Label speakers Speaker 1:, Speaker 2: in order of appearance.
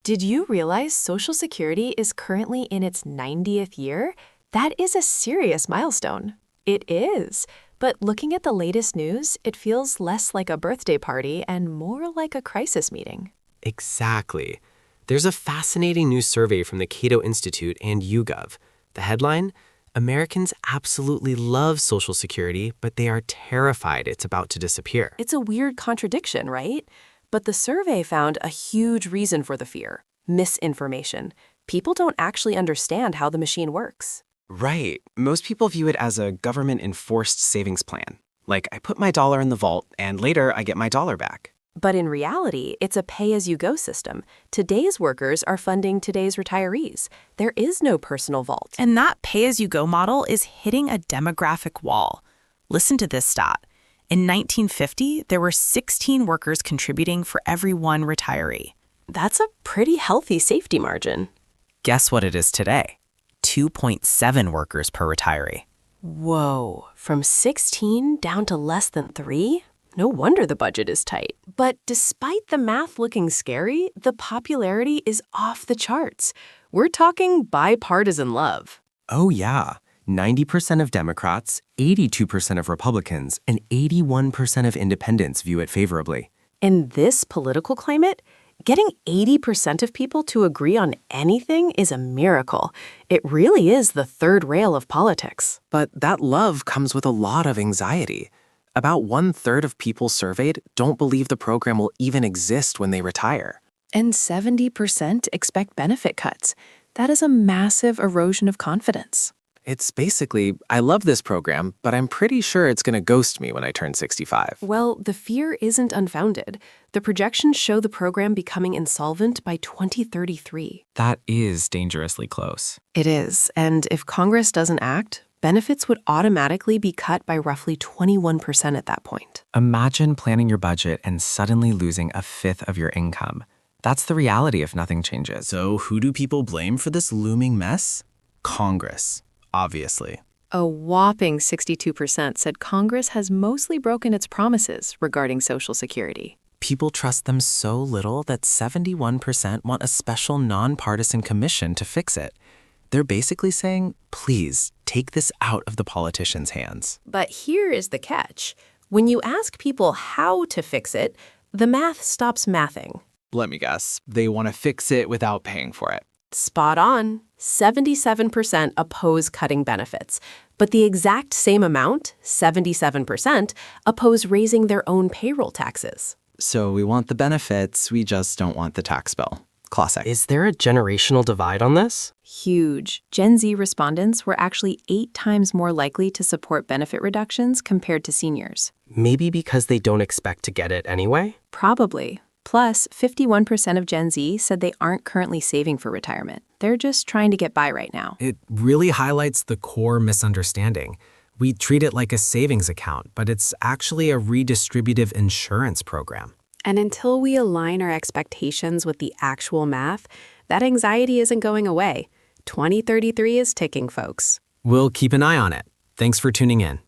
Speaker 1: Did you realize Social Security is currently in its 90th year? That is a serious milestone. It is. But looking at the latest news, it feels less like a birthday party and more like a crisis meeting.
Speaker 2: Exactly. There's a fascinating new survey from the Cato Institute and YouGov. The headline, Americans absolutely love Social Security, but they are terrified it's about to disappear.
Speaker 1: It's a weird contradiction, right? But the survey found a huge reason for the fear: misinformation. People don't actually understand how the machine works.
Speaker 3: Right. Most people view it as a government-enforced savings plan. Like, I put my dollar in the vault, and later I get my dollar back.
Speaker 1: But in reality, it's a pay-as-you-go system. Today's workers are funding today's retirees. There is no personal vault.
Speaker 4: And that pay-as-you-go model is hitting a demographic wall. Listen to this stat. In 1950, there were 16 workers contributing for every one retiree.
Speaker 1: That's a pretty healthy safety margin.
Speaker 4: Guess what it is today? 2.7 workers per retiree.
Speaker 1: Whoa, from 16 down to less than 3? No wonder the budget is tight. But despite the math looking scary, the popularity is off the charts. We're talking bipartisan love.
Speaker 3: Oh yeah. 90% of Democrats, 82% of Republicans, and 81% of independents view it favorably.
Speaker 1: In this political climate, getting 80% of people to agree on anything is a miracle. It really is the third rail of politics.
Speaker 3: But that love comes with a lot of anxiety. About 1/3 of people surveyed don't believe the program will even exist when they retire.
Speaker 1: And 70% expect benefit cuts. That is a massive erosion of confidence.
Speaker 3: It's basically, I love this program, but I'm pretty sure it's going to ghost me when I turn 65.
Speaker 1: Well, the fear isn't unfounded. The projections show the program becoming insolvent by 2033.
Speaker 5: That is dangerously close.
Speaker 1: It is, and if Congress doesn't act, benefits would automatically be cut by roughly 21% at that point.
Speaker 5: Imagine planning your budget and suddenly losing a fifth of your income. That's the reality if nothing changes.
Speaker 6: So who do people blame for this looming mess? Congress, obviously.
Speaker 1: A whopping 62% said Congress has mostly broken its promises regarding Social Security.
Speaker 3: People trust them so little that 71% want a special nonpartisan commission to fix it. They're basically saying, please, take this out of the politicians' hands.
Speaker 1: But here is the catch. When you ask people how to fix it, the math stops mathing.
Speaker 7: Let me guess, they want to fix it without paying for it.
Speaker 1: Spot on. 77% oppose cutting benefits. But the exact same amount, 77%, oppose raising their own payroll taxes.
Speaker 7: So we want the benefits, we just don't want the tax bill. Classic.
Speaker 2: Is there a generational divide on this?
Speaker 1: Huge. Gen Z respondents were actually 8 times more likely to support benefit reductions compared to seniors.
Speaker 2: Maybe because they don't expect to get it anyway?
Speaker 1: Probably. Plus, 51% of Gen Z said they aren't currently saving for retirement. They're just trying to get by right now.
Speaker 8: It really highlights the core misunderstanding. We treat it like a savings account, but it's actually a redistributive insurance program.
Speaker 9: And until we align our expectations with the actual math, that anxiety isn't going away. 2033 is ticking, folks.
Speaker 8: We'll keep an eye on it. Thanks for tuning in.